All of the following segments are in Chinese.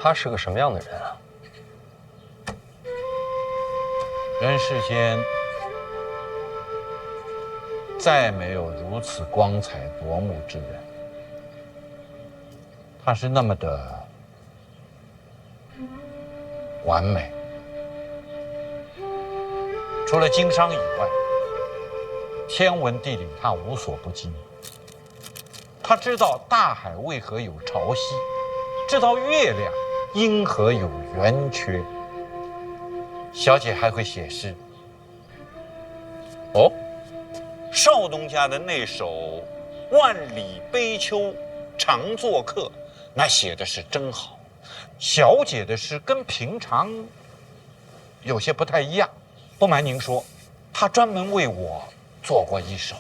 他是个什么样的人啊？人世间再没有如此光彩夺目之人。他是那么的完美，除了经商以外，天文地理他无所不精。他知道大海为何有潮汐，知道月亮因何有圆缺。小姐还会写诗。哦，少东家的那首“万里悲秋常作客”，那写的是真好。小姐的诗跟平常有些不太一样。不瞒您说，她专门为我做过一首。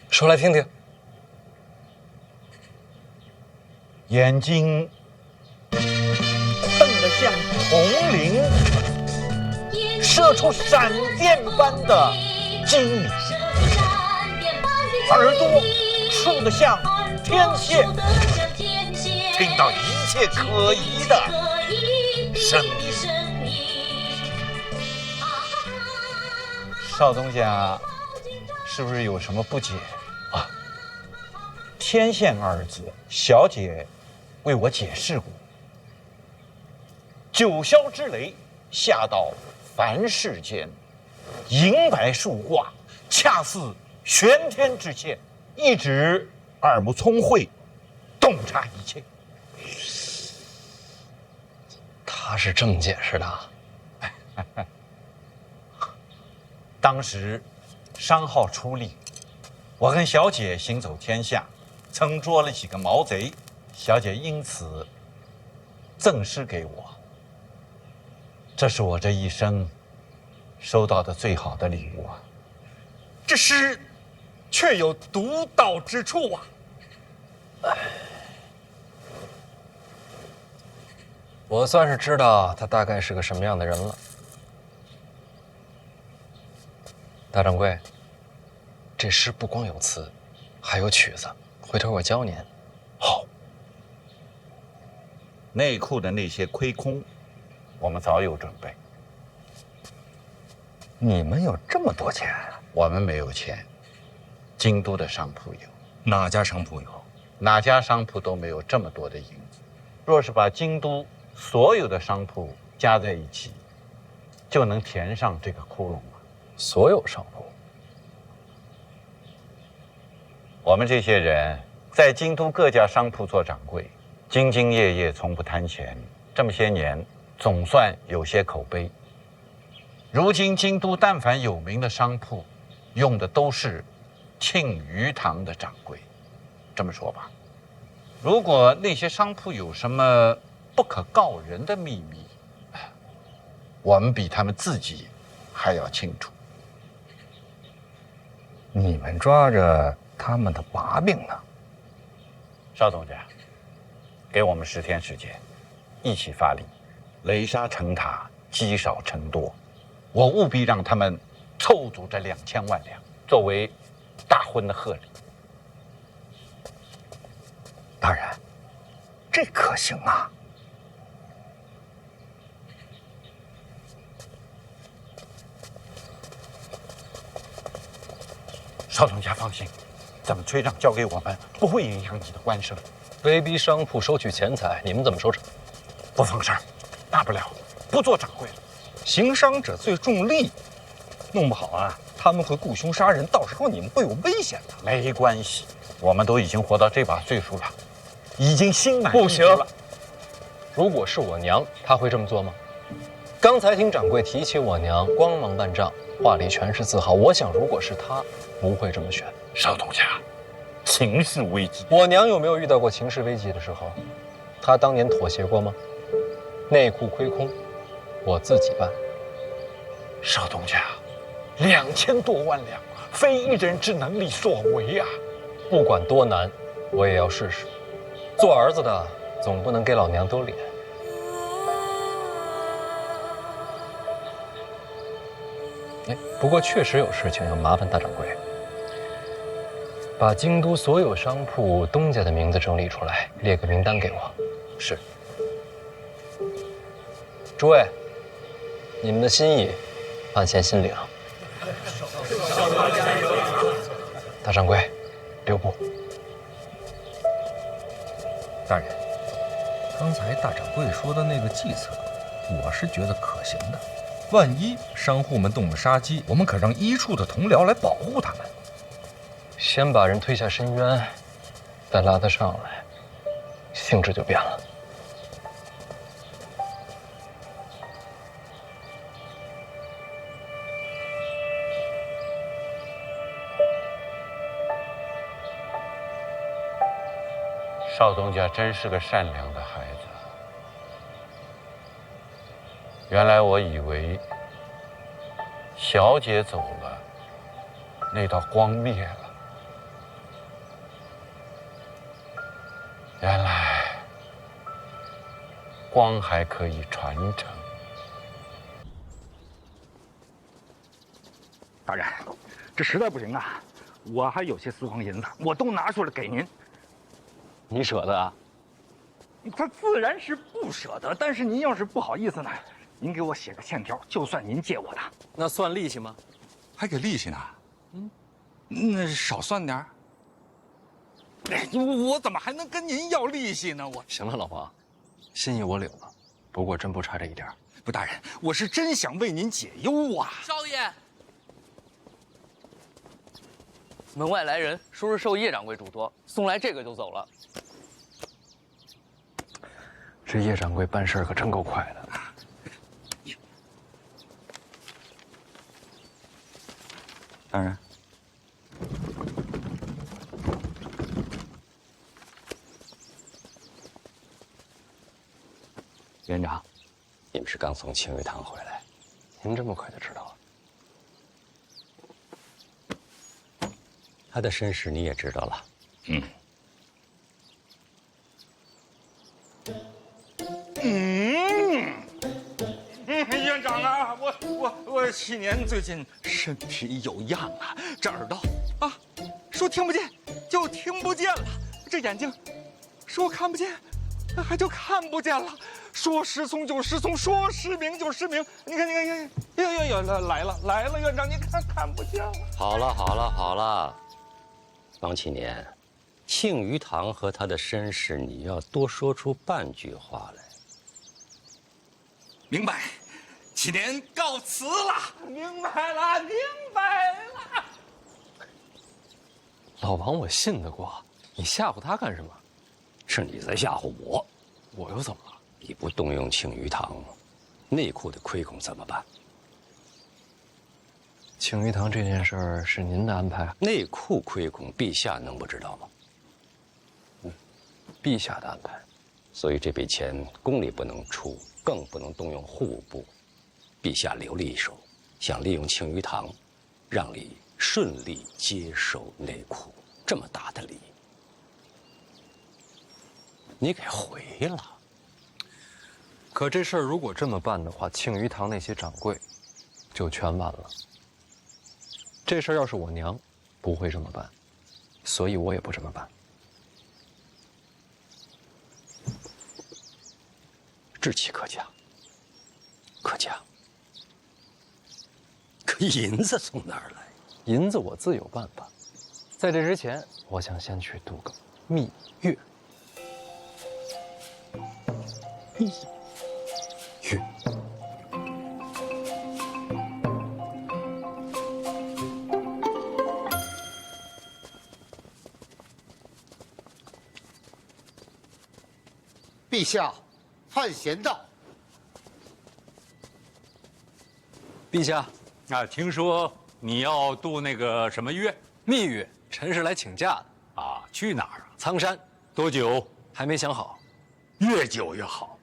说来听听。眼睛瞪得像铜铃，射出闪电般的精明，耳朵竖得像天线，听到一切可疑的声音。少东家是不是有什么不解啊？天线二字，小姐为我解释过。九霄之雷下到凡世间，银白树挂，恰似玄天之线，一指耳目聪慧，洞察一切。他是这么解释的。当时商号出力，我跟小姐行走天下，曾捉了几个毛贼，小姐因此赠诗给我。这是我这一生收到的最好的礼物啊！这诗却有独到之处啊！我算是知道他大概是个什么样的人了。大掌柜，这诗不光有词，还有曲子，回头我教您。好。内库的那些亏空，我们早有准备。你们有这么多钱啊？我们没有钱，京都的商铺有。哪家商铺有？哪家商铺都没有这么多的银子。若是把京都所有的商铺加在一起，就能填上这个窟窿了。所有商铺？我们这些人在京都各家商铺做掌柜，兢兢业业，从不贪钱。这么些年，总算有些口碑。如今京都但凡有名的商铺，用的都是庆余堂的掌柜。这么说吧，如果那些商铺有什么不可告人的秘密，我们比他们自己还要清楚。你们抓着他们的把柄呢？邵总家，给我们10天时间，一起发力，雷沙成塔，积少成多。我务必让他们凑足这2000万两，作为大婚的贺礼。大人，这可行啊！邵总家放心，咱们催账交给我们，不会影响你的官声。威逼商铺收取钱财，你们怎么收场？不放事儿，大不了不做掌柜了。行商者最重利，弄不好啊，他们会雇凶杀人，到时候你们会有危险的。没关系，我们都已经活到这把岁数了，已经心满意足了。不行，如果是我娘，她会这么做吗？刚才听掌柜提起我娘，光芒万丈，话里全是自豪。我想，如果是她，不会这么选。邵东家，情势危机。我娘有没有遇到过情势危机的时候？她当年妥协过吗？内库亏空，我自己办。邵东家，2000多万两，非一人之能力所为啊！不管多难，我也要试试。做儿子的总不能给老娘丢脸。哎，不过确实有事情要麻烦大掌柜，把京都所有商铺东家的名字整理出来，列个名单给我。是。诸位，你们的心意，范闲心领。大掌柜，留步。大人，刚才大掌柜说的那个计策，我是觉得可行的。万一商户们动了杀机，我们可让医处的同僚来保护他们。先把人推下深渊，再拉他上来，性质就变了。少东家真是个善良的孩子。原来我以为小姐走了，那道光灭了。原来光还可以传承。大人，这实在不行啊，我还有些私房银子，我都拿出来给您。你舍得啊？他自然是不舍得，但是您要是不好意思呢，您给我写个欠条，就算您借我的。那算利息吗？还给利息呢？那少算点儿。哎，我怎么还能跟您要利息呢？我行了，老王，心意我领了，不过真不差这一点。不，大人，我是真想为您解忧啊。少爷，门外来人，说是受叶掌柜嘱托，送来这个就走了。这叶掌柜办事可真够快的。大人，院长，你们是刚从青玉堂回来？您这么快就知道了？他的身世你也知道了。院长啊，我去年最近身体有恙啊，这耳朵啊，说听不见就听不见了，这眼睛说看不见，还就看不见了，说失聪就失聪，说失明就失明。你看，哟，来了，院长，你看不见了。好了，王启年，庆余堂和他的身世，你要多说出半句话来。明白，启年告辞了。明白了。老王，我信得过，你吓唬他干什么？是你在吓唬我。我又怎么了？你不动用庆余堂，内库的亏空怎么办？庆余堂这件事儿是您的安排？内库亏空，陛下能不知道吗？陛下的安排。所以这笔钱宫里不能出，更不能动用户务部。陛下留了一手，想利用庆余堂，让你顺利接手内库，这么大的礼，你给回了。可这事儿如果这么办的话，庆余堂那些掌柜就全完了。这事儿要是我娘，不会这么办，所以我也不这么办。志气可嘉，可嘉。可银子从哪儿来？银子我自有办法。在这之前，我想先去度个蜜月。蜜月。陛下，范闲到。陛下，啊，听说你要度那个什么月？蜜月，臣是来请假的。啊，去哪儿啊？苍山，多久？还没想好。越久越好。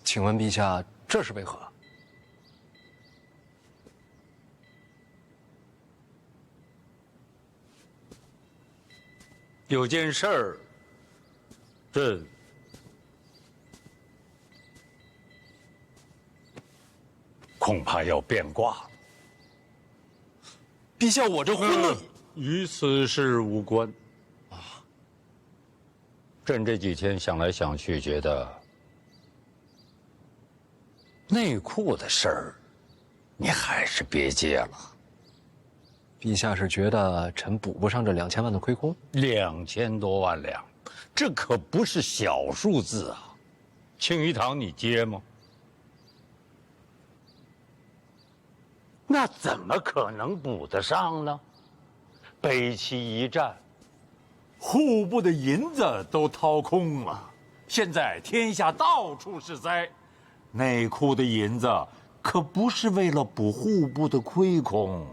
请问陛下，这是为何？有件事儿，这恐怕要变卦。陛下，我这婚礼与此事无关。啊，朕这几天想来想去，觉得内库的事儿，你还是别接了。陛下是觉得臣补不上这2000万的亏空2000多万两，这可不是小数字啊！庆余堂你接吗？那怎么可能补得上呢？北齐一战，户部的银子都掏空了，现在天下到处是灾，内库的银子可不是为了补户部的亏空，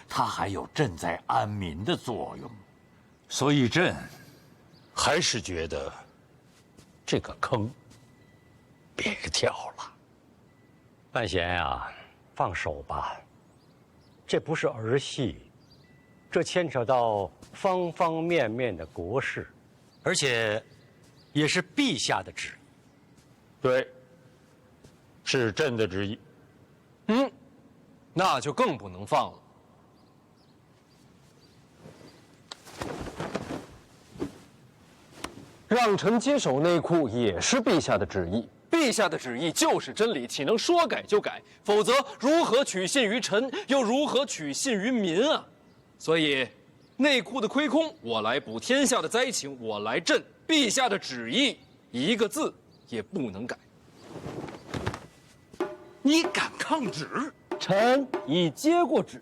它还有赈灾安民的作用，所以朕还是觉得这个坑别跳了。范闲呀，放手吧，这不是儿戏，这牵扯到方方面面的国事，而且也是陛下的旨意。对，是朕的旨意。那就更不能放了。让臣接手内库也是陛下的旨意，陛下的旨意就是真理，岂能说改就改？否则如何取信于臣，又如何取信于民啊？所以，内库的亏空我来补，天下的灾情我来赈，陛下的旨意一个字也不能改。你敢抗旨？臣已接过旨。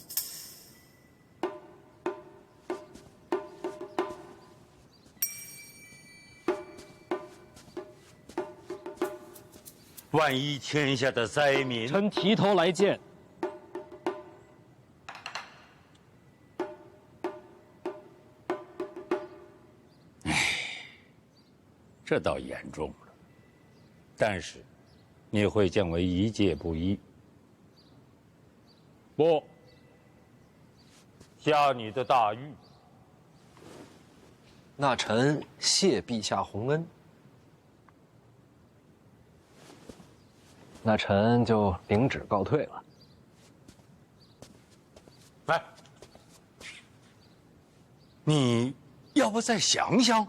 万一天下的灾民，臣提头来见。这倒严重了。但是，你会见为一介布衣。不，下你的大狱。那臣谢陛下洪恩。那臣就领旨告退了。来，你要不再想想？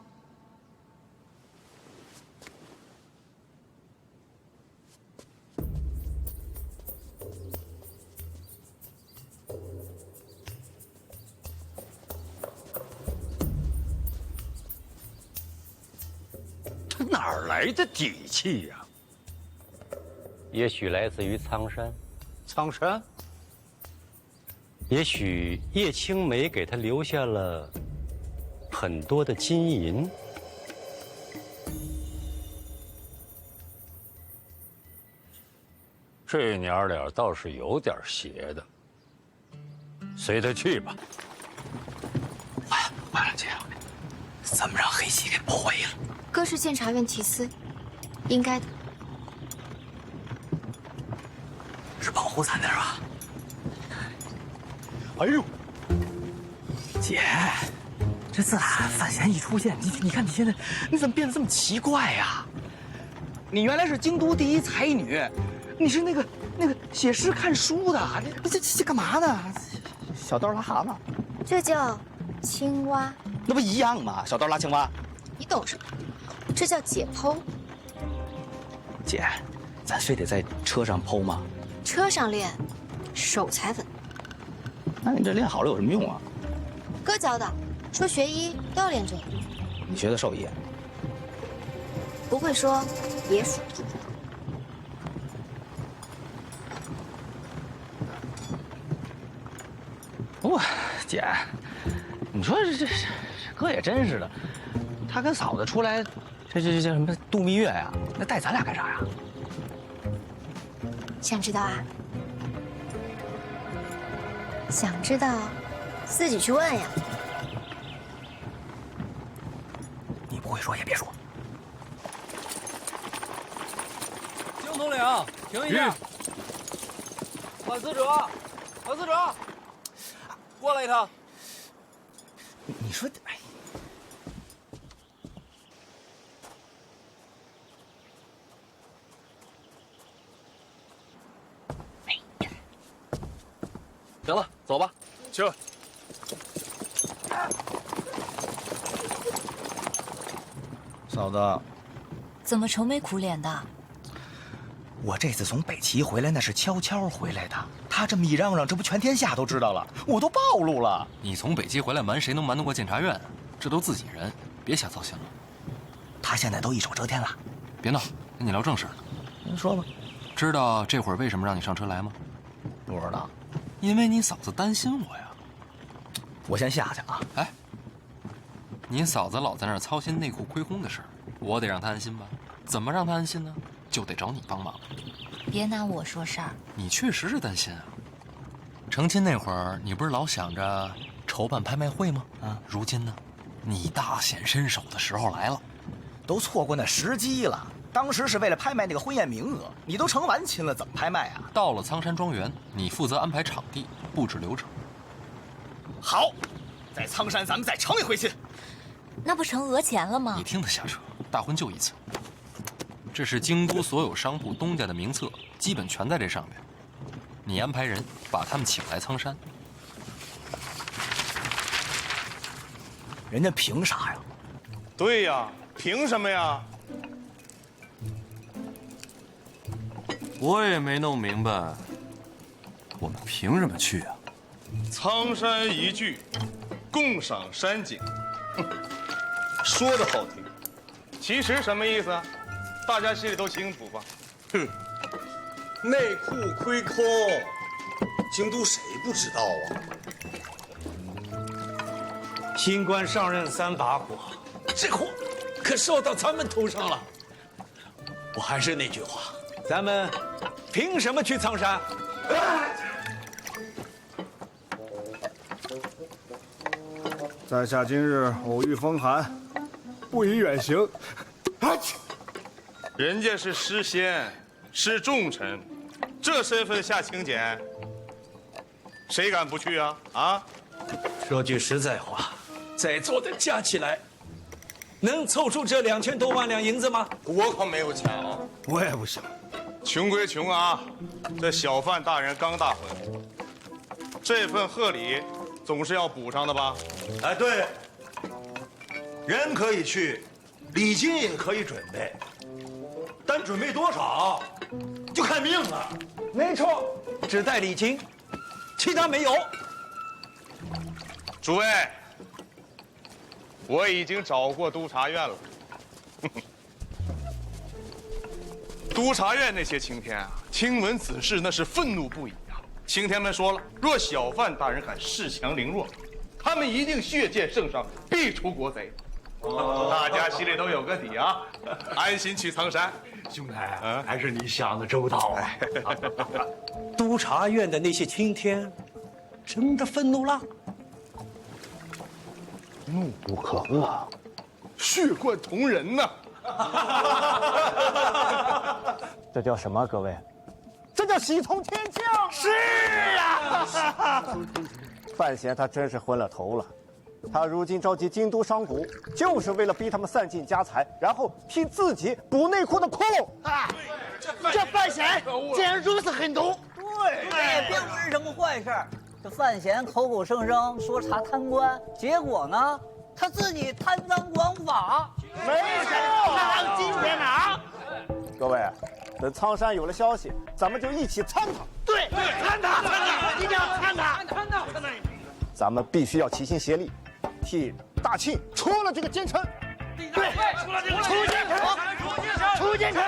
这哪儿来的底气呀？也许来自于苍山，苍山，也许叶青梅给他留下了很多的金银。这娘俩倒是有点邪的，随他去吧。万郎姐，咱们让黑喜给包围了。哥是监察院提司，应该的。是保护咱的是吧？哎呦，姐，这自打范闲一出现，你看你现在你怎么变得这么奇怪呀？你原来是京都第一才女，你是那个写诗看书的，这干嘛呢？小刀拉蛤蟆，这叫青蛙，那不一样吗？小刀拉青蛙，你懂什么？这叫解剖。姐，咱非得在车上剖吗？车上练，手才稳。那你这练好了有什么用啊？哥教的，说学医都要练这个。你学的兽医？不会说也属。不，姐，你说这哥也真是的，他跟嫂子出来，这叫什么度蜜月呀？那带咱俩干啥呀？想知道啊？想知道，自己去问呀。你不会说也别说。京统领，停一下。管司者，管司者，过来一趟。你说，哎，行了，走吧。去。嫂子，怎么愁眉苦脸的？我这次从北齐回来，那是悄悄回来的。他这么一嚷嚷，这不全天下都知道了，我都暴露了。你从北齐回来瞒谁能瞒得过监察院？这都自己人，别瞎操心了。他现在都一手遮天了。别闹，跟你聊正事呢。您说吧。知道这会儿为什么让你上车来吗？不知道。因为你嫂子担心我呀。我先下去啊。哎，你嫂子老在那儿操心内裤亏空的事儿，我得让她安心吧？怎么让她安心呢？就得找你帮忙。别拿我说事儿。你确实是担心啊。成亲那会儿，你不是老想着筹办拍卖会吗？啊，如今呢，你大显身手的时候来了。都错过那时机了。当时是为了拍卖那个婚宴名额，你都成完亲了，怎么拍卖啊？到了苍山庄园，你负责安排场地、布置流程。好，在苍山咱们再成一回亲。那不成讹钱了吗？你听他瞎扯，大婚就一次。这是京都所有商铺东家的名册，基本全在这上面。你安排人把他们请来苍山。人家凭啥呀？对呀，凭什么呀？我也没弄明白，我们凭什么去啊？苍山一聚，共赏山景。说的好听，其实什么意思啊？大家心里都清楚吧？哼，内裤亏空，京都谁不知道啊？新官上任3把火，这火可烧到咱们头上了。我还是那句话，咱们凭什么去苍山？在下今日偶遇风寒，不宜远行。人家是诗仙，是重臣，这身份下请柬，谁敢不去啊？啊！说句实在话，在座的加起来，能凑出这2000多万两银子吗？我可没有钱啊！我也不行。穷归穷啊，这小范大人刚大婚，这份贺礼总是要补上的吧？哎，对，人可以去，礼金也可以准备，但准备多少就看命了。没错，只带礼金，其他没有。诸位，我已经找过督察院了。督察院那些青天啊，听闻此事那是愤怒不已啊！青天们说了，若小范大人敢恃强凌弱，他们一定血溅圣上，必除国贼。大家心里都有个底啊，安心去苍山。兄台，还是你想的周到啊！督察院的那些青天，真的愤怒了？怒不可遏，血贯瞳仁呐！这叫什么？各位，这叫喜从天降。是啊，范闲他真是昏了头了。他如今召集京都商贾，就是为了逼他们散尽家财，然后替自己补内裤的窟窿。啊，这范闲竟然如此狠毒！对，这也并不是什么坏事。这范闲口口声声说查贪官，结果呢，他自己贪赃枉法。没错，那让金钱拿。各位，等苍山有了消息，咱们就一起参他。对，参他，一定要参他。咱们必须要齐心协力，替大庆除了这个奸臣。对，出奸臣，出奸臣，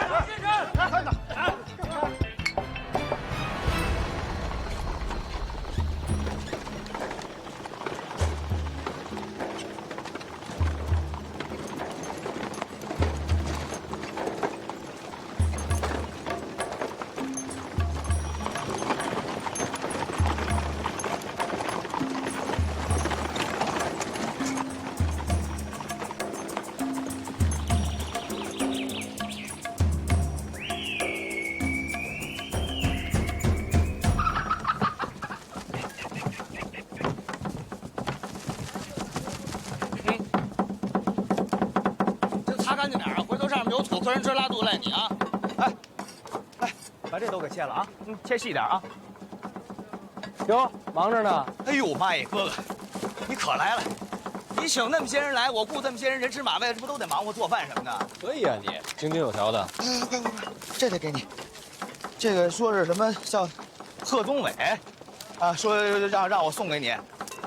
来，快点！客人这拉肚赖你啊！哎，把这都给切了啊！切细点啊！哟，忙着呢。哎呦妈呀，哥哥，你可来了！你请那么些人来，我雇这么些人，人吃马喂，这不都得忙活做饭什么的？可以啊，你井井有条的。快，这得给你。这个说是什么叫贺宗伟，啊，说让我送给你，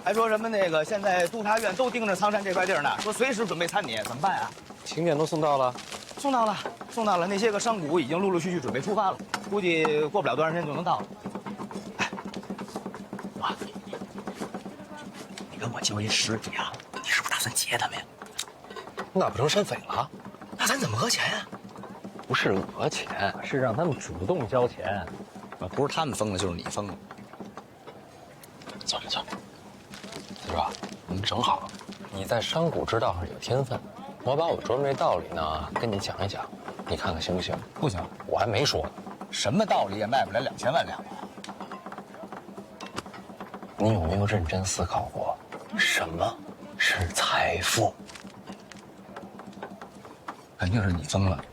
还说什么那个现在督察院都盯着苍山这块地儿呢，说随时准备参你，怎么办啊？请柬都送到了，送到了，送到了。那些个商贾已经陆陆续续准备出发了，估计过不了多长时间就能到了。哎，哇，你跟我交一10亿啊，你是不是打算劫他们呀？那不成山匪了？那咱怎么讹钱呀？不是讹钱，是让他们主动交钱。不是他们疯了，就是你疯了。算了，子若，正好，你在商贾之道上有天分，我把我琢磨这道理呢跟你讲一讲，你看看行不行？不行，我还没说呢。什么道理也卖不来2000万两。你有没有认真思考过，什么是财富？肯定是你疯了。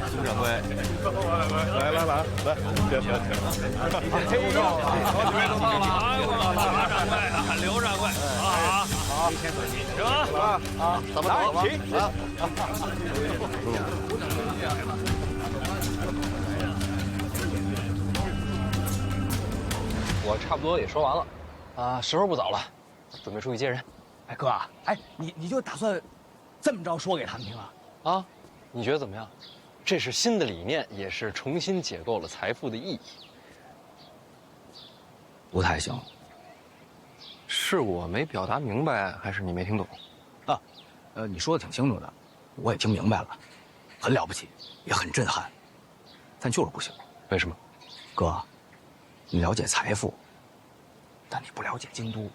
朱掌柜，来，嘿呦，好几位都到了啊！马掌柜、刘掌柜，好，行，怎么走？起啊！我差不多也说完了，啊，时候不早了，准备出去接人。哎，哥，哎，你就打算这么着说给他们听啊？啊，你觉得怎么样？这是新的理念，也是重新解构了财富的意义。不太行。是我没表达明白，还是你没听懂？啊，你说的挺清楚的，我也听明白了，很了不起，也很震撼，但就是不行。为什么？哥，你了解财富，但你不了解京都。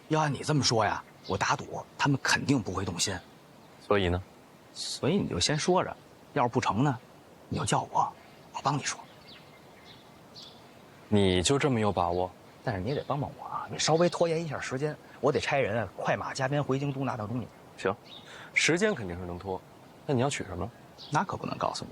要按你这么说呀，我打赌他们肯定不会动心。所以呢？所以你就先说着，要是不成呢，你就叫我帮你说。你就这么有把握？但是你也得帮帮我啊！你稍微拖延一下时间，我得差人快马加鞭回京都拿到东西。行，时间肯定是能拖，那你要取什么？那可不能告诉你。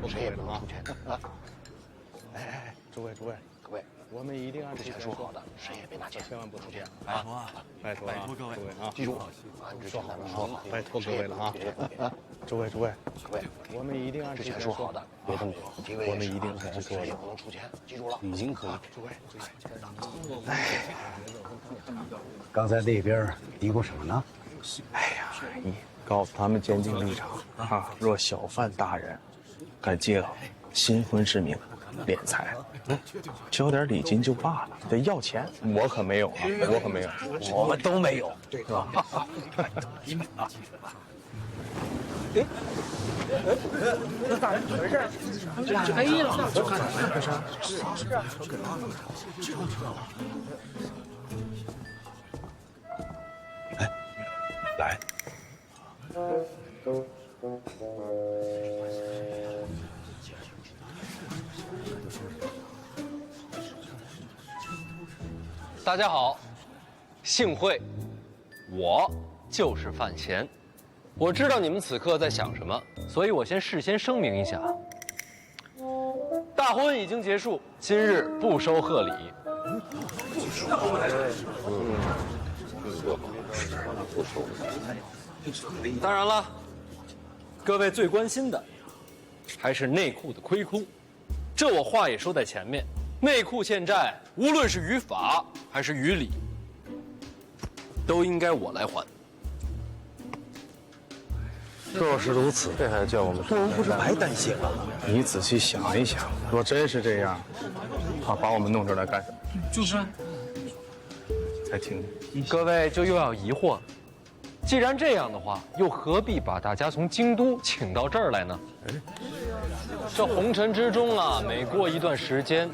谁也不能出钱啊！哎，诸位，各位，我们一定按之前说好的，谁也别拿钱，千万不出钱啊！拜托各位啊！记住，按之前说好，拜托各位了啊！诸位，各位，我们一定按之前说好的，别动手，我们一定按之前说的，不能出钱，记住了，已经可以。诸位，哎，刚才那边嘀咕什么呢？哎呀，你告诉他们坚定立场啊！若小贩大人敢借新婚之名敛财，交点礼金就罢了，得要钱，我可没有啊，我可没有，我们都没有，是吧？哎，这大人怎么回事？这黑了，就看怎么回事。是啊。哎，来。大家好，幸会，我就是范闲。我知道你们此刻在想什么，所以我事先声明一下，大婚已经结束，今日不收贺礼。当然了，各位最关心的还是内库的亏空，这我话也说在前面。内库欠债，无论是于法还是于理，都应该我来还。若是如此，这还叫我们？我们不是白担心了？你仔细想一想，若真是这样，把我们弄这儿来干什么？就是啊。才听，各位就又要疑惑了。既然这样的话，又何必把大家从京都请到这儿来呢？这红尘之中啊，每过一段时间，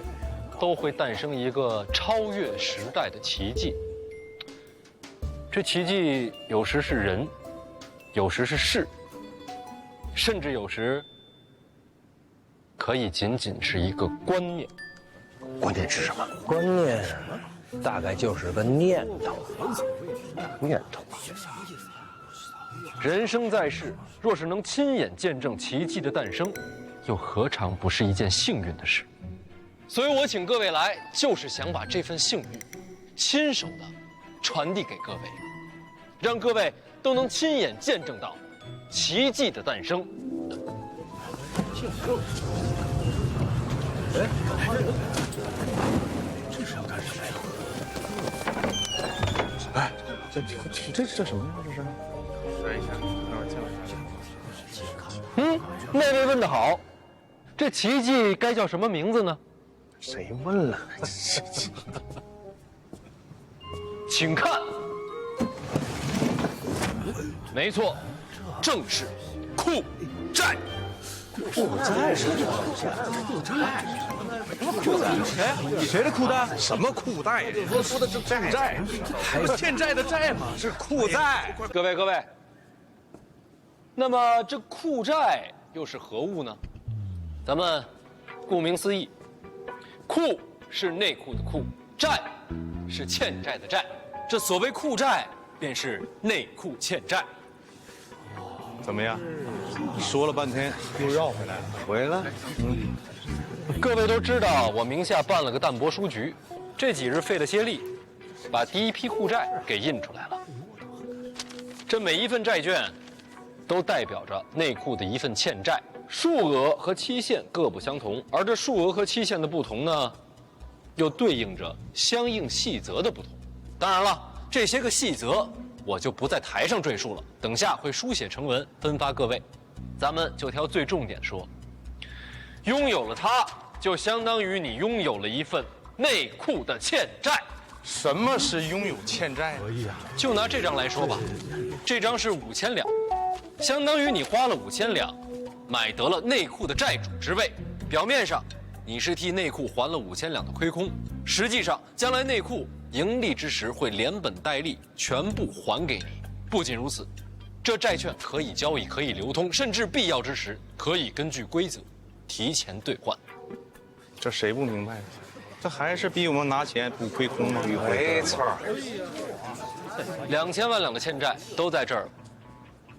都会诞生一个超越时代的奇迹。这奇迹有时是人，有时是事，甚至有时可以仅仅是一个观念。观念是什么？观念大概就是个念头。念头。人生在世，若是能亲眼见证奇迹的诞生，又何尝不是一件幸运的事？所以我请各位来，就是想把这份幸运亲手的传递给各位，让各位都能亲眼见证到奇迹的诞生。哎，这是要干什么呀？哎，这什么呀？这是？说一下，让我叫一下。那位问得好，这奇迹该叫什么名字呢？谁问了？请看，没错，正是库债。库债是什么？库债？库债？谁的裤带？什么裤带呀？我说的是欠债，欠债的债嘛，是裤债。各位，那么这库债又是何物呢？咱们顾名思义，库是内裤的库，债是欠债的债。这所谓库债，便是内裤欠债。怎么样？说了半天又绕回来了。回来。各位都知道，我名下办了个淡泊书局，这几日费了些力，把第一批库债给印出来了。这每一份债券，都代表着内库的一份欠债，数额和期限各不相同，而这数额和期限的不同呢，又对应着相应细则的不同。当然了，这些个细则我就不在台上赘述了，等下会书写成文分发各位。咱们就挑最重点说，拥有了它，就相当于你拥有了一份内库的欠债。什么是拥有欠债？就拿这张来说吧，这张是5000两，相当于你花了5000两，买得了内库的债主之位。表面上你是替内库还了5000两的亏空，实际上将来内库盈利之时会连本带利全部还给你。不仅如此，这债券可以交易，可以流通，甚至必要之时可以根据规则提前兑换。这谁不明白？这还是逼我们拿钱补亏空吗？没错，2000万两的欠债都在这儿，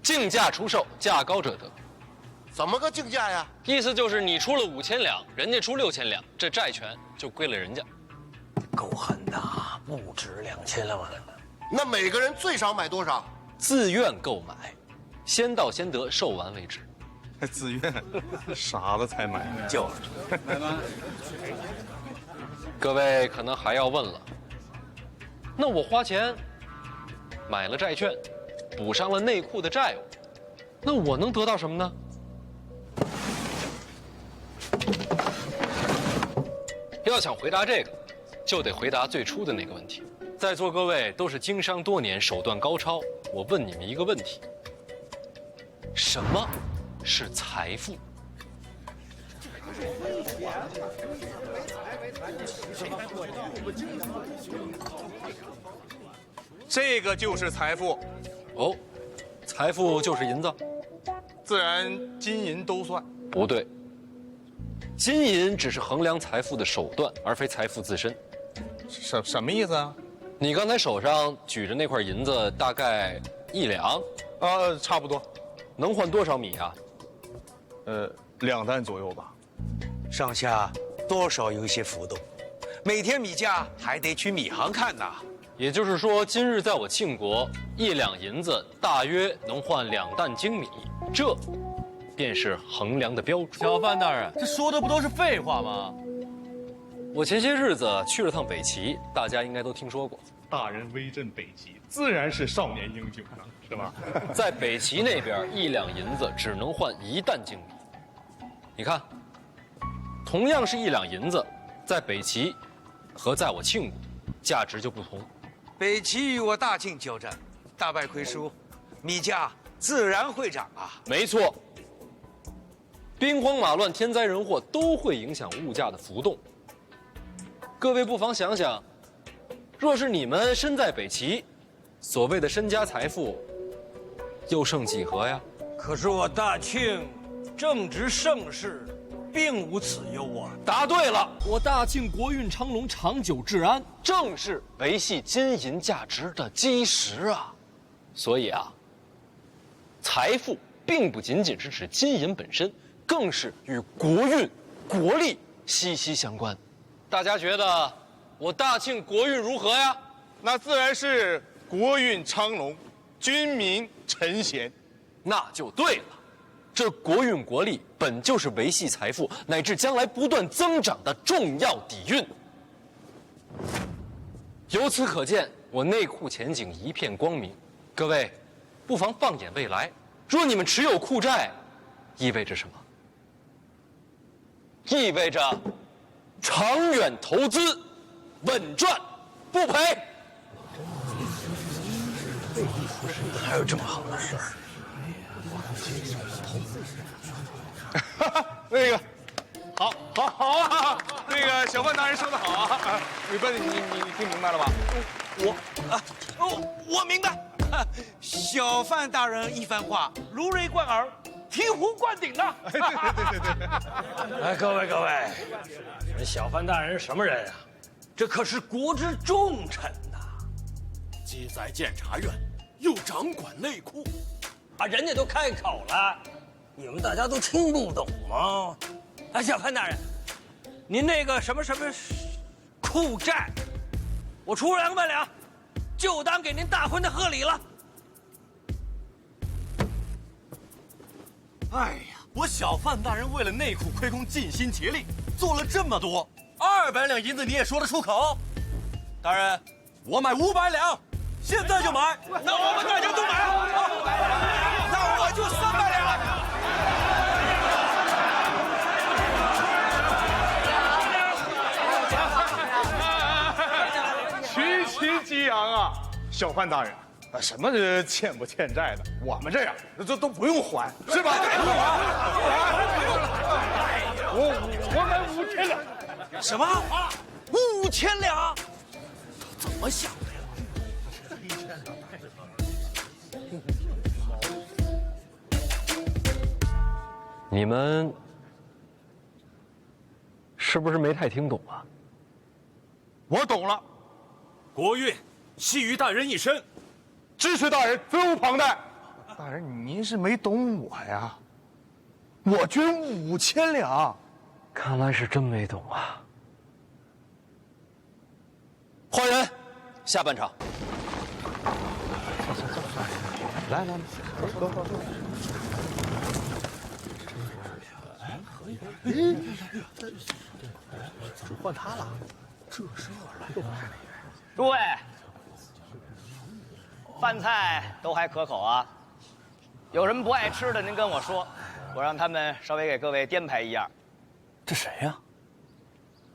竞价出售，价高者得。怎么个竞价呀？意思就是你出了5000两，人家出6000两，这债权就归了人家。够狠的，不止2000万。那每个人最少买多少？自愿购买，先到先得，售完为止。自愿，傻子才买。就是。各位可能还要问了，那我花钱买了债券，补上了内库的债务，那我能得到什么呢？要想回答这个，就得回答最初的那个问题。在座各位都是经商多年，手段高超，我问你们一个问题：什么是财富？这个就是财富。哦，财富就是银子？自然金银都算。不对，金银只是衡量财富的手段，而非财富自身。什么意思啊？你刚才手上举着那块银子，大概1两？差不多。能换多少米啊？2担左右吧。上下多少有一些浮动，每天米价还得去米行看呐。也就是说，今日在我庆国，1两银子大约能换2担精米，这便是衡量的标准。小范大人，这说的不都是废话吗？我前些日子去了趟北齐，大家应该都听说过。大人威震北齐，自然是少年英雄啊，是吧？在北齐那边，1两银子只能换1担精米。你看，同样是1两银子，在北齐和在我庆国，价值就不同。北齐与我大庆交战，大败亏输，米价自然会涨啊。没错，兵荒马乱、天灾人祸都会影响物价的浮动。各位不妨想想，若是你们身在北齐，所谓的身家财富，又剩几何呀？可是我大庆正值盛世，并无此忧啊。答对了，我大庆国运昌隆，长久治安，正是维系金银价值的基石啊。所以啊，财富并不仅仅是指金银本身，更是与国运、国力息息相关。大家觉得我大庆国运如何呀？那自然是国运昌隆，军民臣贤。那就对了，这国运国力本就是维系财富乃至将来不断增长的重要底蕴。由此可见，我内库前景一片光明。各位，不妨放眼未来，若你们持有库债，意味着什么？意味着长远投资，稳赚不赔。还有这么好的事儿？那个，好啊！那个小范大人说的好啊！你听明白了吧？我明白。小范大人一番话如雷贯耳，醍醐灌顶呐！对。哎，各位，人小范大人什么人啊？这可是国之重臣呐，既在监察院，又掌管内库，啊，人家都开口了，你们大家都听不懂吗？哎，小范大人，您那个什么库债，我出2万两，就当给您大婚的贺礼了。哎呀，我小范大人为了内库亏空，尽心竭力做了这么多，200两银子你也说得出口？大人，我买500两，现在就买。那我们大家都买，那我就300两。群情激昂啊！小范大人，什么欠不欠债的，我们这样都不用还，是吧？我买5000两。什么？5000两？怎么想的呀？你们是不是没太听懂啊？我懂了，国运系于大人一身，支持大人，责无旁贷。大人，您是没懂我呀？我捐5000两，看来是真没懂啊。换人，下半场。来，走。换他了，这时候来。诸位，饭菜都还可口啊？有什么不爱吃的，您跟我说，我让他们稍微给各位编排一样。这谁呀？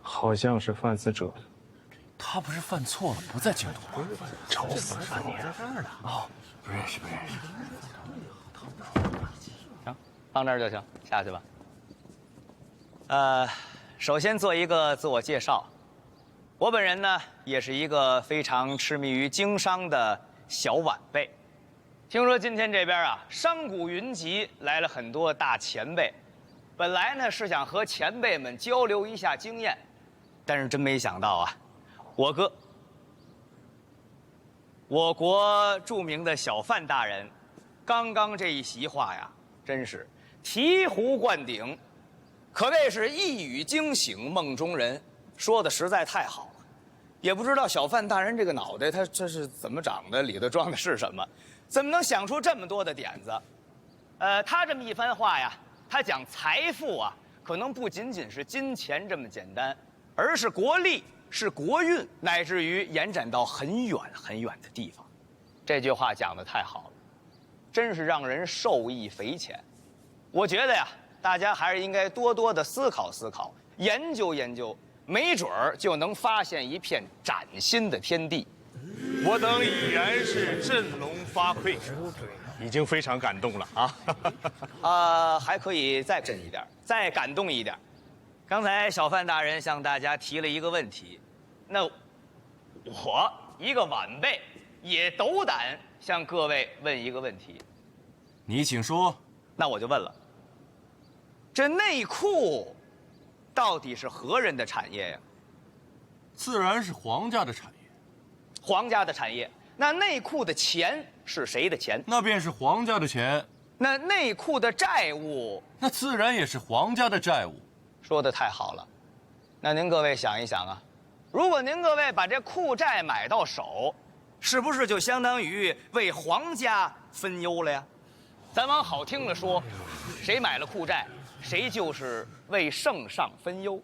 好像是犯死者。他不是犯错了，不在京都吗？找死吧你！哦，不认识。行，放这儿就行，下去吧。首先做一个自我介绍。我本人呢，也是一个非常痴迷于经商的小晚辈。听说今天这边啊，商贾云集，来了很多大前辈。本来呢是想和前辈们交流一下经验，但是真没想到啊，我哥，我国著名的小范大人，刚刚这一席话呀，真是醍醐灌顶，可谓是一语惊醒梦中人，说的实在太好了。也不知道小范大人这个脑袋，他这是怎么长的，里头装的是什么，怎么能想出这么多的点子？他这么一番话呀，他讲财富啊，可能不仅仅是金钱这么简单，而是国力，是国运，乃至于延展到很远很远的地方。这句话讲得太好了，真是让人受益匪浅。我觉得呀，大家还是应该多多的思考思考，研究研究，没准儿就能发现一片崭新的天地。我等已然是振聋发聩，已经非常感动了啊！还可以再震一点，再感动一点。刚才小范大人向大家提了一个问题，那我一个晚辈，也斗胆向各位问一个问题。你请说。那我就问了，这内库到底是何人的产业呀？自然是皇家的产业。皇家的产业。那内库的钱是谁的钱？那便是皇家的钱。那内库的债务，那自然也是皇家的债务。说得太好了。那您各位想一想啊，如果您各位把这库债买到手，是不是就相当于为皇家分忧了呀？咱往好听了说，谁买了库债，谁就是为圣上分忧。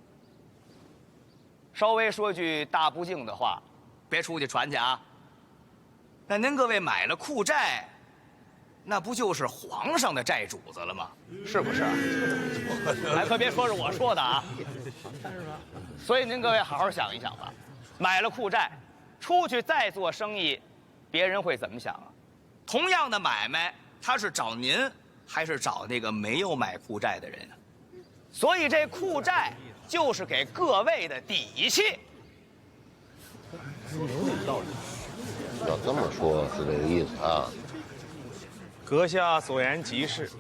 稍微说句大不敬的话，别出去传去啊。那您各位买了库债，那不就是皇上的债主子了吗？是不是？还可别说是我说的啊。所以您各位好好想一想吧，买了库债，出去再做生意，别人会怎么想啊？同样的买卖，他是找您，还是找那个没有买库债的人啊？所以这库债就是给各位的底气。有道理。要这么说，是这个意思啊。阁下所言极是，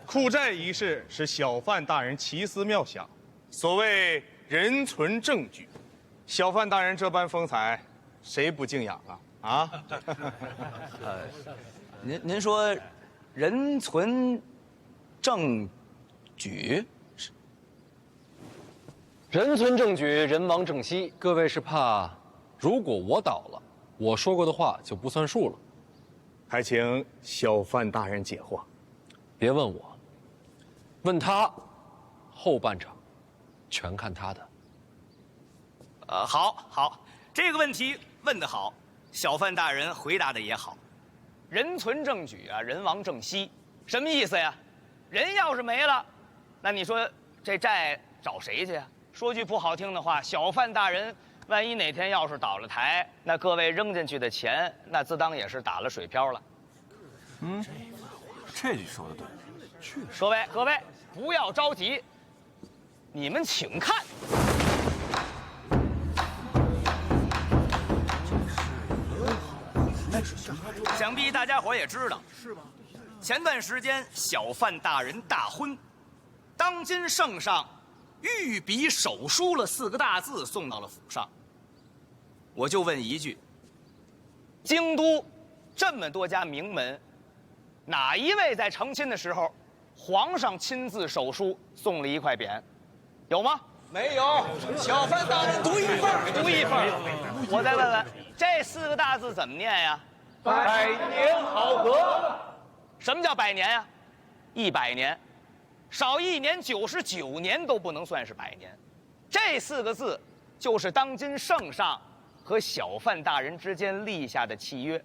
库债一事是小范大人奇思妙想。所谓人存证据，小范大人这般风采，谁不敬仰啊？啊？您说，人存证据？人存证据，人亡政息。各位是怕，如果我倒了，我说过的话就不算数了。还请小范大人解惑。别问我，问他，后半场全看他的。好，这个问题问得好，小范大人回答的也好。人存证据啊，人亡政息，什么意思呀？人要是没了，那你说这债找谁去呀？说句不好听的话，小范大人万一哪天要是倒了台，那各位扔进去的钱，那自当也是打了水漂了。这句说的对。各位不要着急，你们请看。想必大家伙也知道，是吧？前段时间小范大人大婚，当今圣上御笔手书了4个大字送到了府上。我就问一句：京都这么多家名门，哪一位在成亲的时候，皇上亲自手书送了1块匾？有吗？没有，小范大人独一份独一份。我再问问，这4个大字怎么念呀？百年好合。什么叫百年呀？100年，少1年99年都不能算是100年。这4个字就是当今圣上和小范大人之间立下的契约，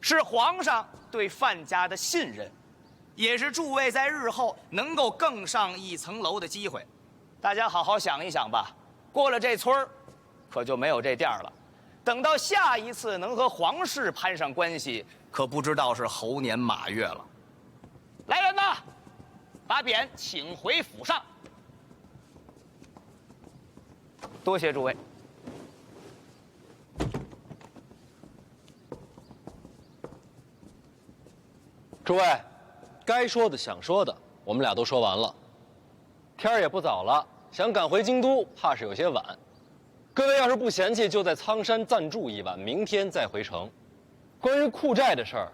是皇上对范家的信任，也是诸位在日后能够更上一层楼的机会。大家好好想一想吧，过了这村儿，可就没有这店了。等到下一次能和皇室攀上关系，可不知道是猴年马月了。来人呐，把匾请回府上。多谢诸位。诸位，该说的、想说的，我们俩都说完了。天儿也不早了，想赶回京都，怕是有些晚。各位要是不嫌弃，就在苍山暂住一晚，明天再回城。关于库债的事儿，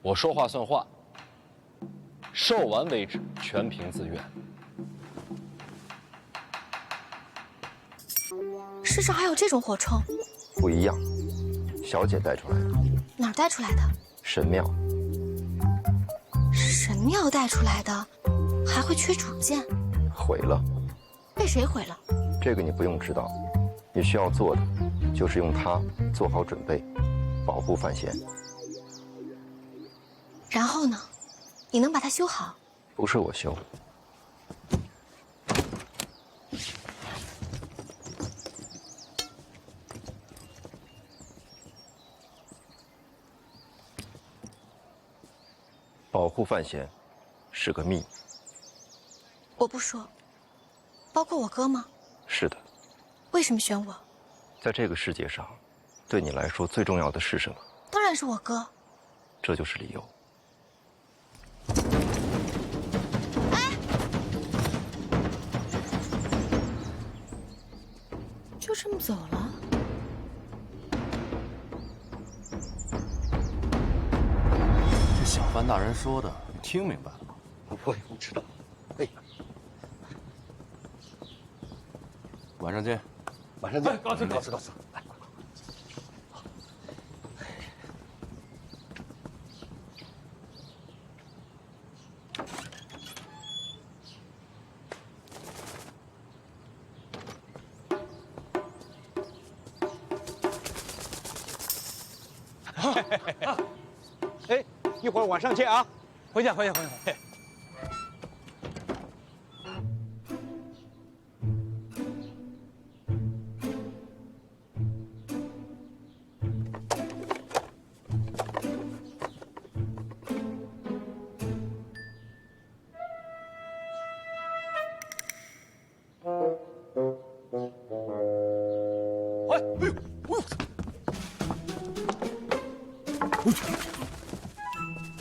我说话算话，售完为止，全凭自愿。世上还有这种火铳？不一样，小姐带出来的。哪儿带出来的？神庙。神庙带出来的，还会缺主件？毁了。被谁毁了？这个你不用知道，你需要做的就是用它做好准备，保护范闲。然后呢？你能把它修好？不是我修。保护范闲是个秘。我不说。包括我哥吗？是的。为什么选我？在这个世界上，对你来说最重要的是什么？当然是我哥。这就是理由。就这么走了？这小范大人说的，你听明白了吗？我也不知道。哎，晚上见。晚上见。告辞，告辞，告辞。哎，一会儿晚上见啊！回去，回去，回去。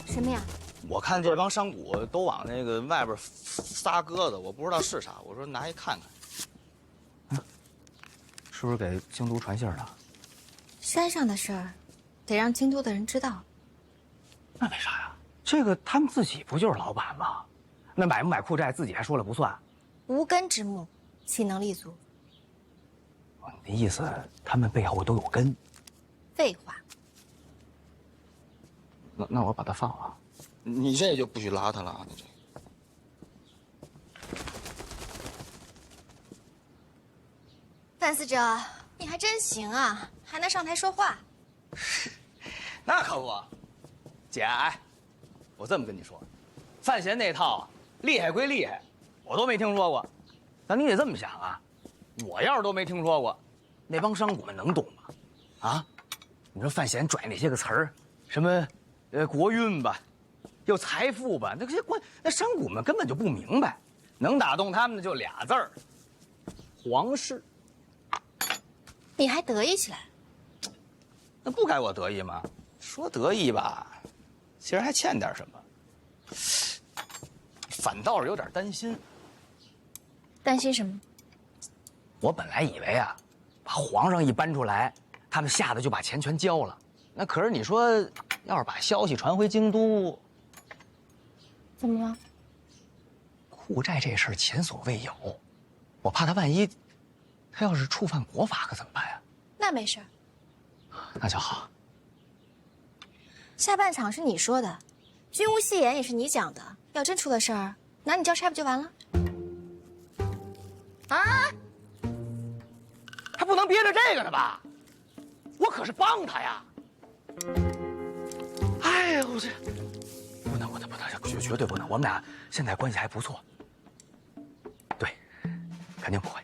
什么呀？我看这帮商贾都往那个外边撒鸽子，我不知道是啥，我说拿一看看。是不是给京都传信了？山上的事儿，得让京都的人知道。那为啥呀？这个他们自己不就是老板吗？那买不买库寨自己还说了不算。无根之木，岂能立足？你的意思，他们背后都有根？废话。那我把他放了。你这就不许拉他了啊！你这。范司者，你还真行啊，还能上台说话。那可不，姐，哎，我这么跟你说，范闲那套啊，厉害归厉害，我都没听说过。但你得这么想啊，我要是都没听说过，那帮商贾们能懂吗？啊，你说范闲拽那些个词儿，什么国运吧，又财富吧，那些那商贾们根本就不明白，能打动他们的就俩字儿：皇室。你还得意起来？那不该我得意吗？说得意吧，其实还欠点什么，反倒是有点担心。担心什么？我本来以为啊，把皇上一搬出来，他们吓得就把钱全交了。那可是你说，要是把消息传回京都，怎么了？库寨这事儿前所未有，我怕他万一，他要是触犯国法可怎么办呀？那没事儿。那就好。下半场是你说的，军务戏言也是你讲的。要真出了事儿，拿你交差不就完了？啊！还不能憋着这个呢吧？我可是帮他呀！哎呀，我这不能，绝对不能。我们俩现在关系还不错。对，肯定不会。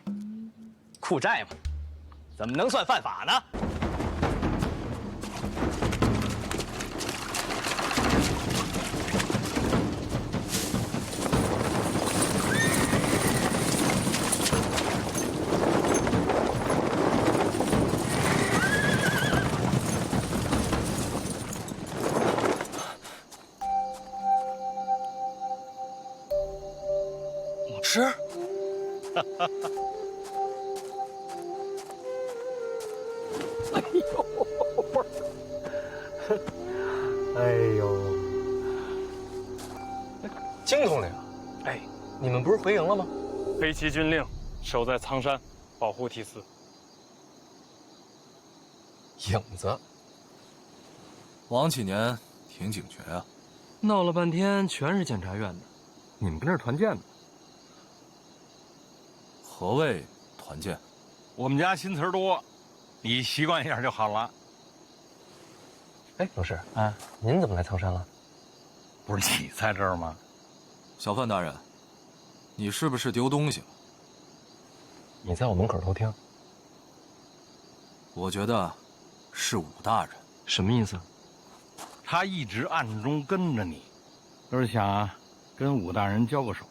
库寨嘛，怎么能算犯法呢？吃。哎呦，京统领，哎，你们不是回营了吗？飞骑军令，守在苍山，保护提司。影子，王启年挺警觉啊，闹了半天全是检察院的，你们跟这儿团建呢？何谓团建？我们家新词儿多，你习惯一下就好了。哎，老师啊，您怎么来苍山了？不是你在这儿吗？小范大人，你是不是丢东西了？你在我门口偷听。我觉得是武大人。什么意思？他一直暗中跟着你，就是想跟武大人交个手。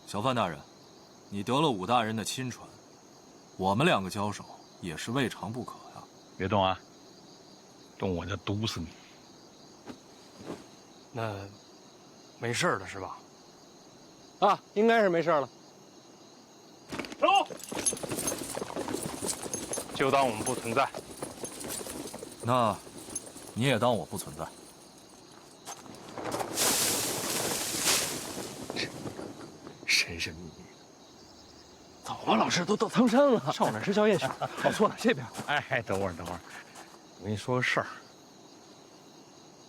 小范大人，你得了武大人的亲传，我们两个交手也是未尝不可呀。别动啊！动我就毒死你。那没事了是吧？啊，应该是没事了。走，就当我们不存在。那，你也当我不存在。神神秘秘的。走啊，老师，都到苍山了，上我那儿吃宵夜去。哦，错了，这边。哎，等会儿，我跟你说个事儿。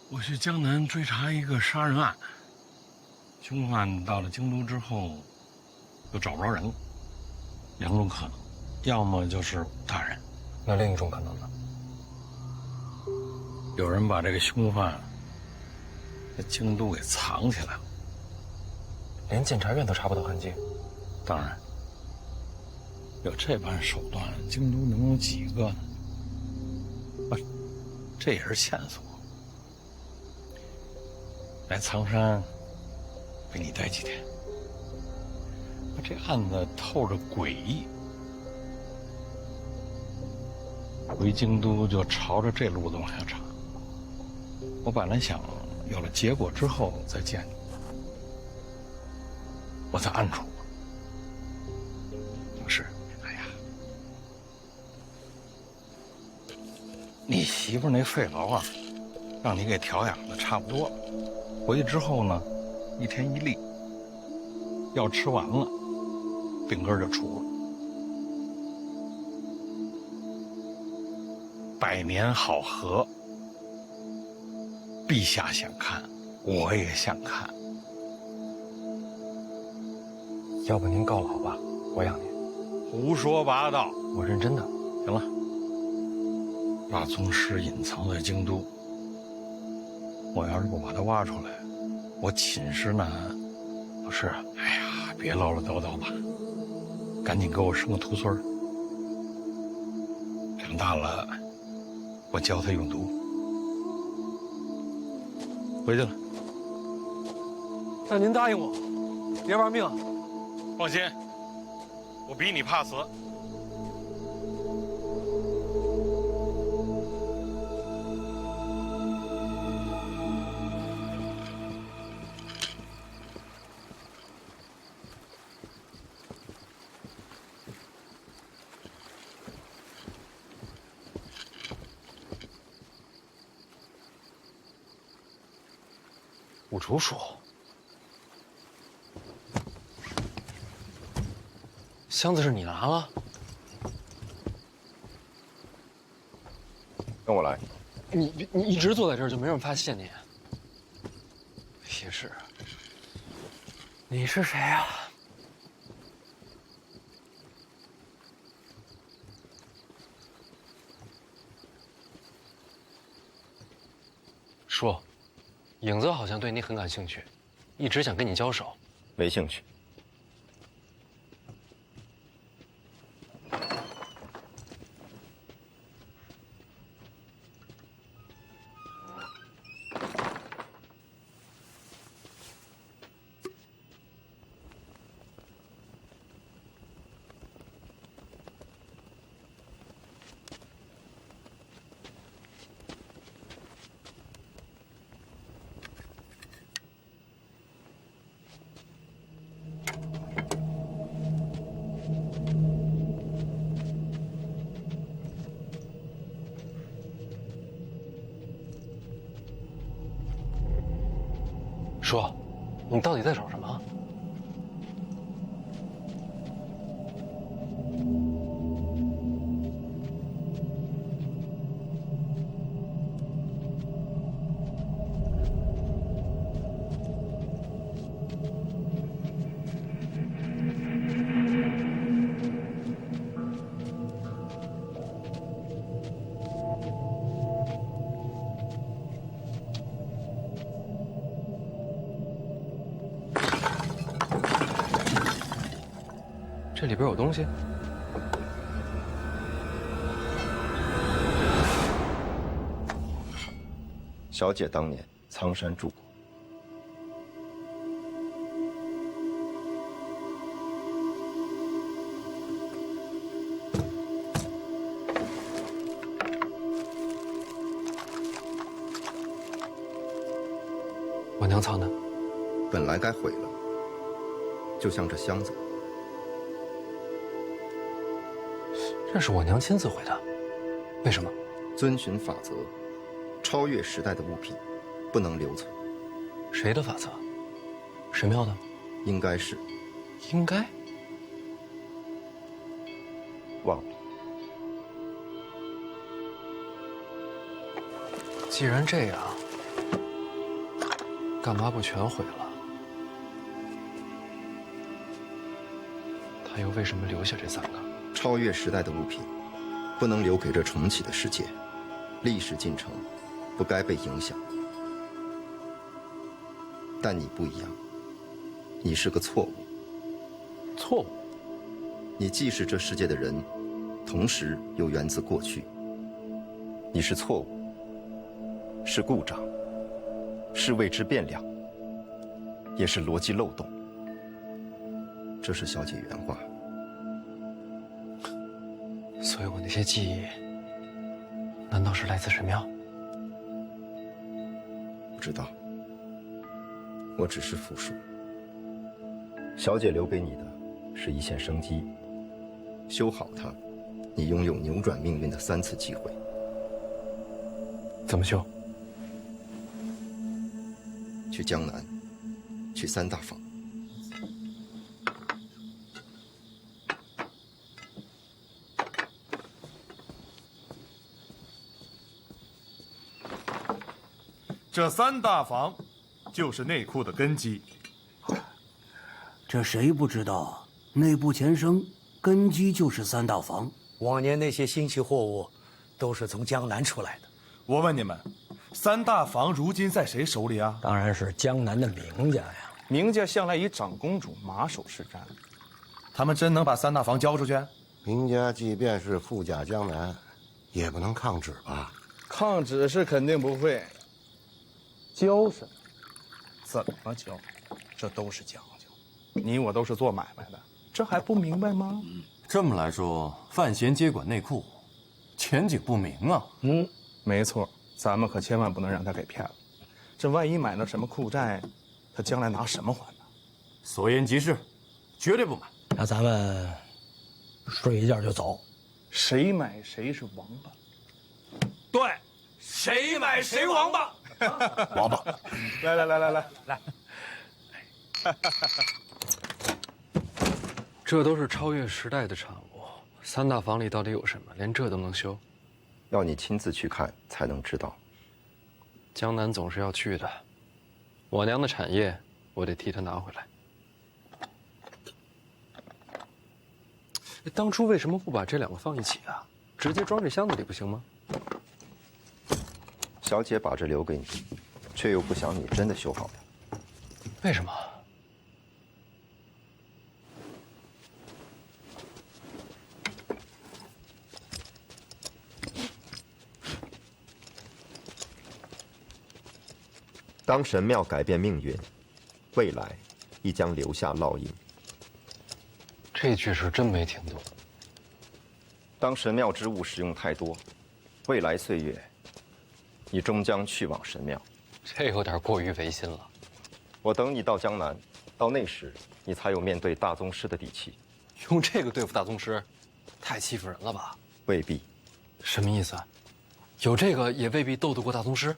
我去江南追查一个杀人案，凶犯到了京都之后，又找不着人了。两种可能，要么就是大人，那另一种可能呢？有人把这个凶犯在京都给藏起来了，连检察院都查不到痕迹。当然，有这般手段，京都能有几个呢？啊，这也是线索。来苍山，给你待几天。这案子透着诡异，回京都就朝着这路子往下查。我本来想有了结果之后再见你，我在暗处。不是，哎呀，你媳妇那肺痨啊，让你给调养的差不多了。回去之后呢，一天一粒，药吃完了，病根就出了。百年好合，陛下想看，我也想看。要不您告老吧，我养您。胡说八道！我认真的。行了，把宗师隐藏在京都，我要是不把他挖出来，我寝食难安。不是，哎呀，别唠唠叨叨了，赶紧给我生个徒孙儿。长大了，我教他用毒。回去了。那您答应我，别玩命。放心，我比你怕死。五竹鼠，箱子是你拿了？跟我来。你一直坐在这儿，就没人发现你？也是。你是谁呀？说。影子好像对你很感兴趣，一直想跟你交手。没兴趣。说，你到底在找什么？这里边有东西。小姐当年苍山住过。我娘藏的，本来该毁了，就像这箱子。这是我娘亲自毁的，为什么？遵循法则，超越时代的物品不能留存。谁的法则？神庙的？应该是。应该？忘了。既然这样，干嘛不全毁了？他又为什么留下这3个？超越时代的物品，不能留给这重启的世界。历史进程不该被影响。但你不一样，你是个错误。错误？你既是这世界的人，同时又源自过去。你是错误，是故障，是未知变量，也是逻辑漏洞。这是小姐原话。所以我那些记忆，难道是来自神庙？不知道，我只是复述。小姐留给你的是一线生机，修好它，你拥有扭转命运的3次机会。怎么修？去江南，去3大坊。这3大房就是内库的根基。这谁不知道？内部前生根基就是3大房。往年那些新奇货物，都是从江南出来的。我问你们，3大房如今在谁手里啊？当然是江南的名家呀。名家向来以长公主马首是瞻，他们真能把3大房交出去？名家即便是富甲江南，也不能抗旨吧？抗旨是肯定不会。交什么？怎么交？这都是讲究。你我都是做买卖的，这还不明白吗？这么来说，范闲接管内库，前景不明啊。没错，咱们可千万不能让他给骗了。这万一买了什么库债，他将来拿什么还呢？所言极是，绝对不买。那咱们睡一觉就走。谁买谁是王八。对，谁买谁王八。王八，来，这都是超越时代的产物。3大房里到底有什么？连这都能修？要你亲自去看才能知道。江南总是要去的，我娘的产业，我得替她拿回来。当初为什么不把这2个放一起啊？直接装这箱子里不行吗？小姐把这留给你，却又不想你真的修好它。为什么？当神庙改变命运，未来亦将留下烙印。这句是真没听懂。当神庙之物使用太多，未来岁月，你终将去往神庙。这有点过于违心了。我等你到江南，到那时，你才有面对大宗师的底气。用这个对付大宗师，太欺负人了吧？未必。什么意思？有这个也未必斗得过大宗师？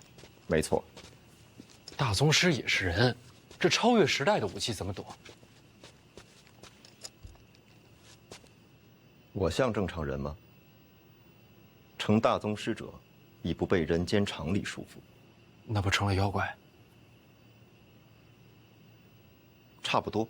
没错。大宗师也是人，这超越时代的武器怎么躲？我像正常人吗？成大宗师者，已不被人间常理束缚。那不成了妖怪？差不多。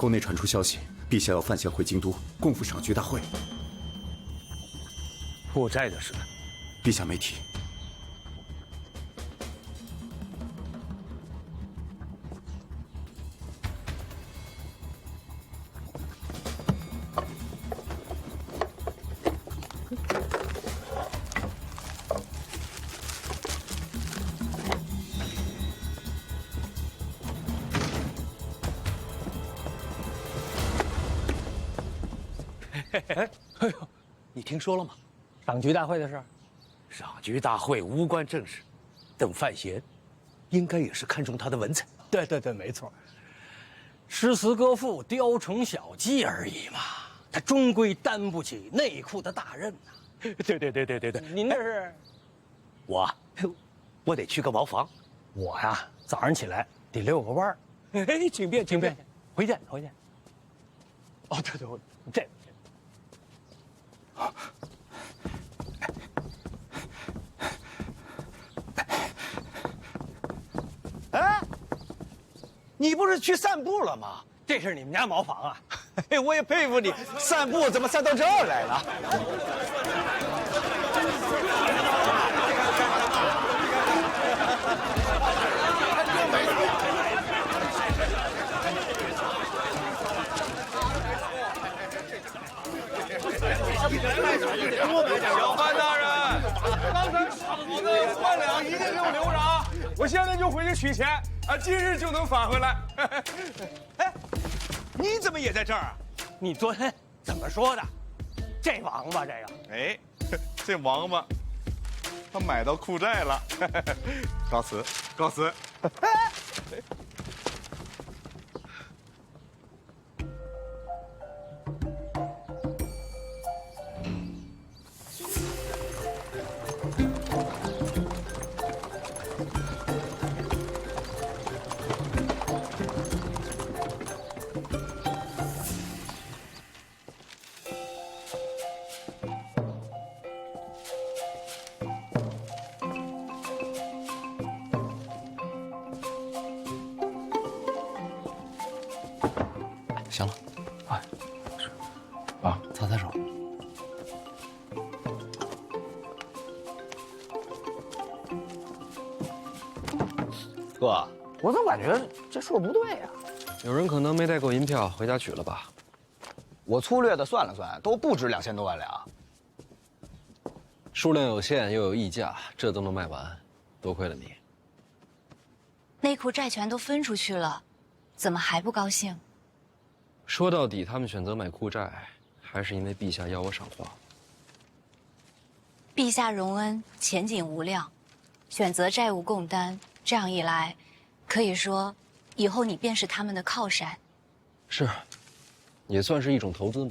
宫内传出消息，陛下要范闲回京都，共赴赏菊大会。负债的事，陛下没提。哎呦，你听说了吗？赏菊大会的事儿。赏菊大会无关政事，邓范闲应该也是看中他的文采。对，没错。诗词歌赋、雕虫小技而已嘛，他终归担不起内库的大任呐。对。您这是？我得去个茅房。我呀，早上起来得遛个弯儿。哎，请便。回见。哦，对，这。哎，你不是去散步了吗？这是你们家茅房啊？嘿，我也佩服你，散步怎么散到这儿来了？小范大人，刚才赏我的5万两一定给我留着，我现在就回去取钱，今日就能返回来。哎，你怎么也在这儿啊？你昨天怎么说的？这王八这个，哎，这王八，他买到库债了，告辞。行了，擦手。哥，我怎么感觉这数不对呀？有人可能没带够银票，回家取了吧？我粗略的算了算，都不止2000多万两。数量有限，又有溢价，这都能卖完，多亏了你。内库债权都分出去了，怎么还不高兴？说到底，他们选择买库债，还是因为陛下要我赏花。陛下荣恩，前景无量，选择债务共担，这样一来，可以说，以后你便是他们的靠山。是，也算是一种投资嘛。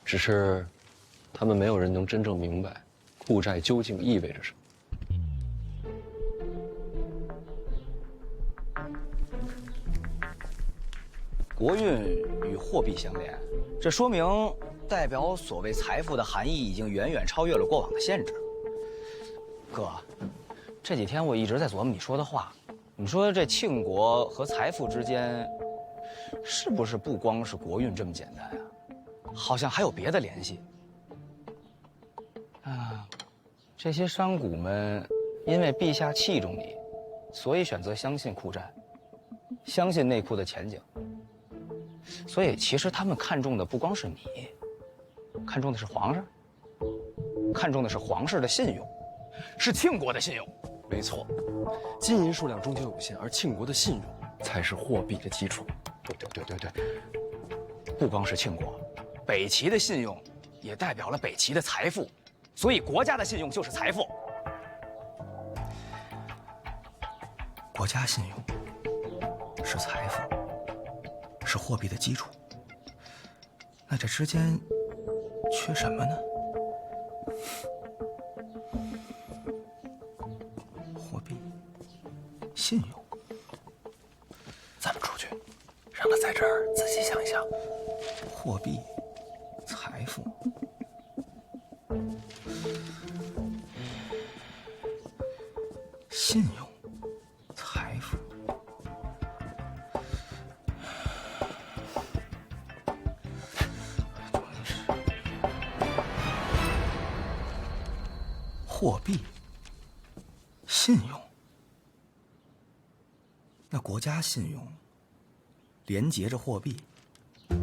只是，他们没有人能真正明白，库债究竟意味着什么。国运与货币相连，这说明代表所谓财富的含义已经远远超越了过往的限制。哥，这几天我一直在琢磨你说的话，你说这庆国和财富之间，是不是不光是国运这么简单啊？好像还有别的联系。这些商贾们因为陛下器重你，所以选择相信库债，相信内库的前景。所以，其实他们看重的不光是你，看重的是皇上，看重的是皇室的信用，是庆国的信用。没错，金银数量终究有限，而庆国的信用才是货币的基础。对，不光是庆国，北齐的信用也代表了北齐的财富，所以国家的信用就是财富。国家信用是财富。是货币的基础，那这之间缺什么呢？货币、信用。咱们出去，让他在这儿仔细想一想。货币、财富、信用、财富。货币、信用。那国家信用连结着货币，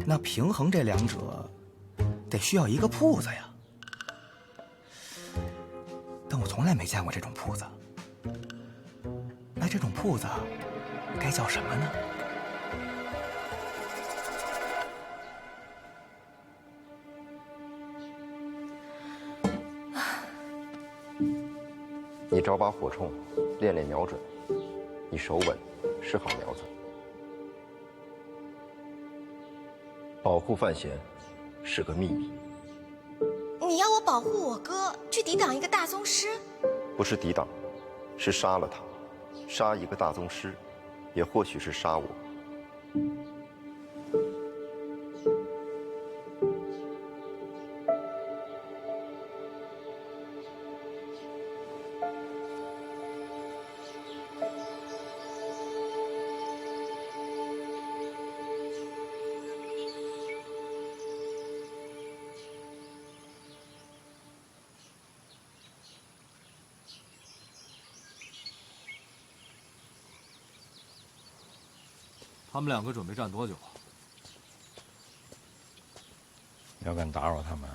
那平衡这两者，得需要一个铺子呀。但我从来没见过这种铺子。那这种铺子该叫什么呢？你找把火铳，练练瞄准，你手稳，是好苗子。保护范闲是个秘密。你要我保护我哥，去抵挡一个大宗师？不是抵挡，是杀了他。杀一个大宗师，也或许是杀我。他们两个准备战多久啊？要敢打扰他们，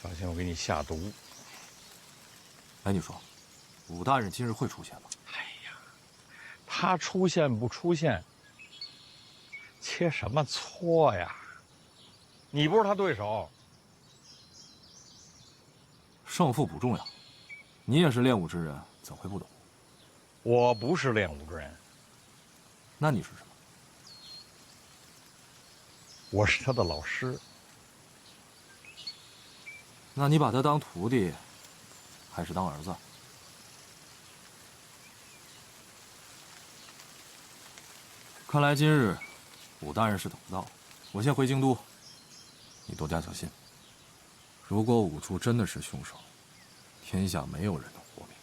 小心我给你下毒。哎，你说，武大人今日会出现吗？哎呀，他出现不出现，切什么磋呀？你不是他对手。胜负不重要，你也是练武之人，怎会不懂？我不是练武之人。那你是什么？我是他的老师。那你把他当徒弟，还是当儿子？看来今日武大人是等不到，我先回京都，你多加小心。如果武处真的是凶手，天下没有人能活命。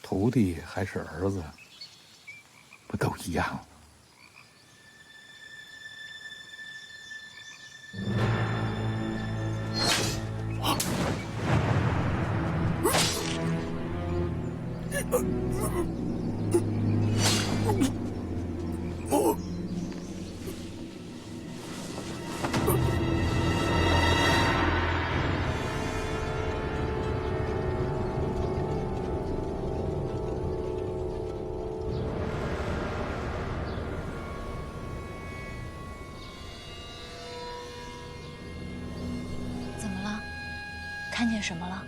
徒弟还是儿子，不都一样吗？怎么了？看见什么了？